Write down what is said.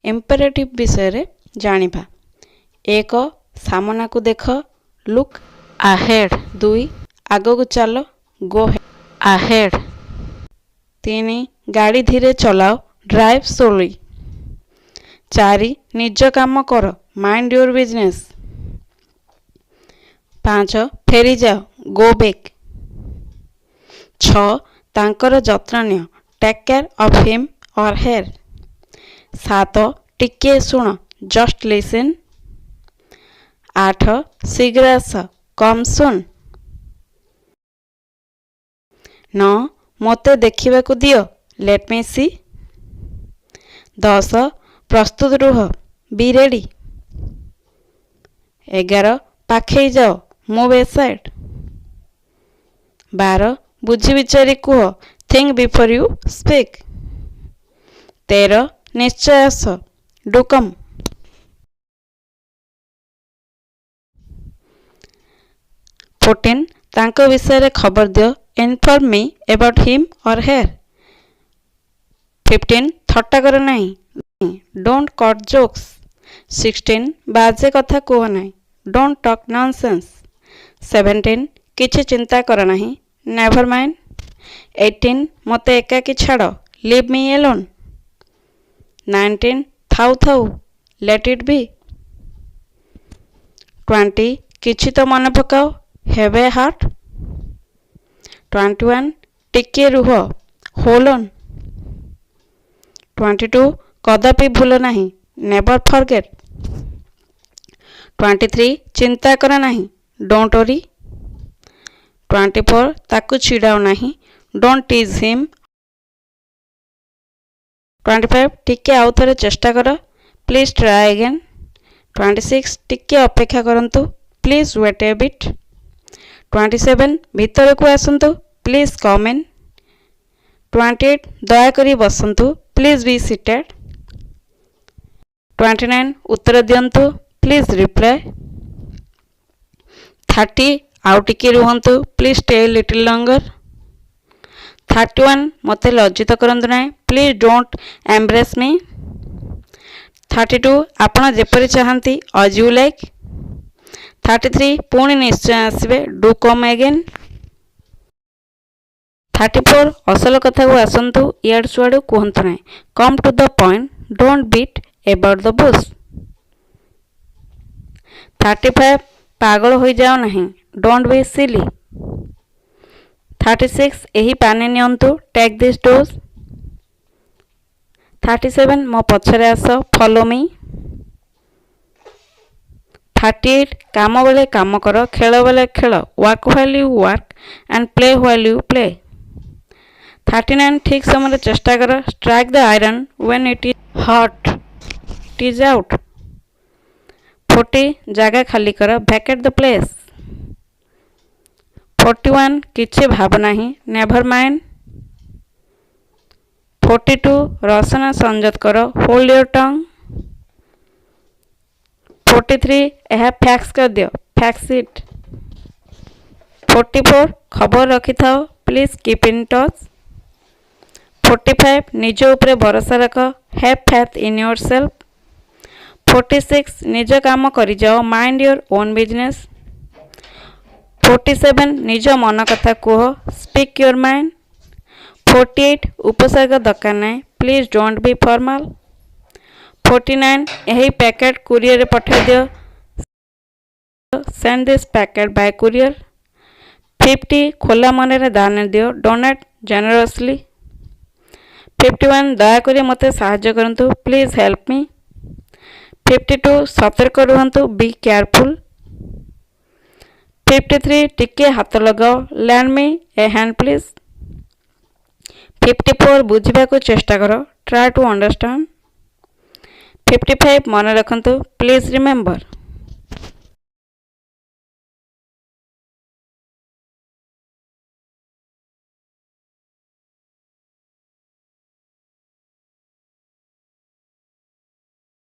Imperative विषय जानिबा। 1 सामना को देख लुक अहेड। 2 आगो को चलो गो अहेड। 3 गाड़ी धीरे चलाओ ड्राइव स्लोली। 4 निज काम कर माइंड योर बिजनेस। 5 फेरी जाओ गो बैक। 6 तांकर जत्न नियो take care of him or her. 7 टिके सुन जस्ट लिसन। 8 शीघ्र आस कम सुन। 9 मते देखिबा को दियो लेट मी सी। 10 प्रस्तुत रुह बी रेडी। 11 पाखे जाओ मूव एसाइड। 12 बुझी विचारी कुह थिंक बिफोर यू स्पीक। 13 निश्चय आस डू कम। 14 तांको विषय खबर दियो inform me about him or hair. 15 थट्टा कर नहीं डोंट कट जोक्स। 16 बाजे कथा कह नहीं डोंट टॉक नॉनसेंस। 17 किछि चिंता कर नहीं नेवर माइंड। 18 मते एकाकी छाड़ लीव मी एलोन। 19 थाउ थाउ लेट इट बी। 20 किछि तो मन पकाओ हैव ए हार्ट। 21 टिके रुह होल्ड ऑन। 22 कदापि भूल नहीं नेवर फॉरगेट। 23 चिंता कर नहीं डोंट वरी। 24 ताकू चिड़ाओ नहीं डोंट टीज हिम। 25 टिके आउ थरे चेष्टा कर प्लीज ट्राई अगेन। 26 टिके अपेक्षा करंतु प्लीज वेट ए बिट। 27 भीतर को आसंतु प्लीज कम इन। 28 दया करी बसंतु प्लीज बी सीटेड। 29 उत्तर दियंतु प्लीज रिप्लाई। 30 आउ टिके रुहंतु प्लीज स्टे लिटिल लॉन्गर। 31 मते लज्जित करंतु नाही प्लीज डोंट एम्ब्रेस मी। 32 आपण जेपरि चाहंती एज यू लाइक। 33 पुणी निश्चय आसबे डू कम अगेन। 34 असल कथा को आसंतु इयाडू सुआडू कहंतु नाही come to the point don't beat about the bush. 35 पागल हो जाओ नहीं डोंट बी सिली। 36 एही पानी नियंतु टेक दिस डोज। 37 मो पछरे आस फॉलो मी। 38 काम बेले काम कर खेल बेले खेल work while you work and play while you play. 39 ठीक समय चेष्टा कर strike the iron when it is hot it is out. 40 जगह खाली कर वैकेट द प्लेस। 41 किछि भाव नहीं नेवर माइंड। 42 रसना संजत कर होल्ड योर टंग। 43 यह फैक्स कर दियो फैक्स इट। 44 खबर रखी थाओ प्लीज कीप इन टच। 45 निज उपरे भरोसा रख have faith in your self. 46 निज काम करी जाओ माइंड योर ओन बिजनेस। 47 निज मन कथा कह स्पीक योर माइंड। 48 उपसर्ग दरकार नहीं प्लीज डोंट बी फॉर्मल। 49 यही पैकेट कुरियर पठा दियो send this packet bye courier. 50 खोला मन रे दान दियो डोनेट जेनरसली। 51 दया करी मते साहाय्य करंतु प्लीज हेल्प मी। 52 सतर्क रुहंतु बी केयरफुल। 53 टिके हाथ लगाओ land me A hand please. 54 बुझिबा को चेष्टा करो ट्राई टू अंडरस्टैंड। 55 मन रखंतु प्लीज रिमेंबर।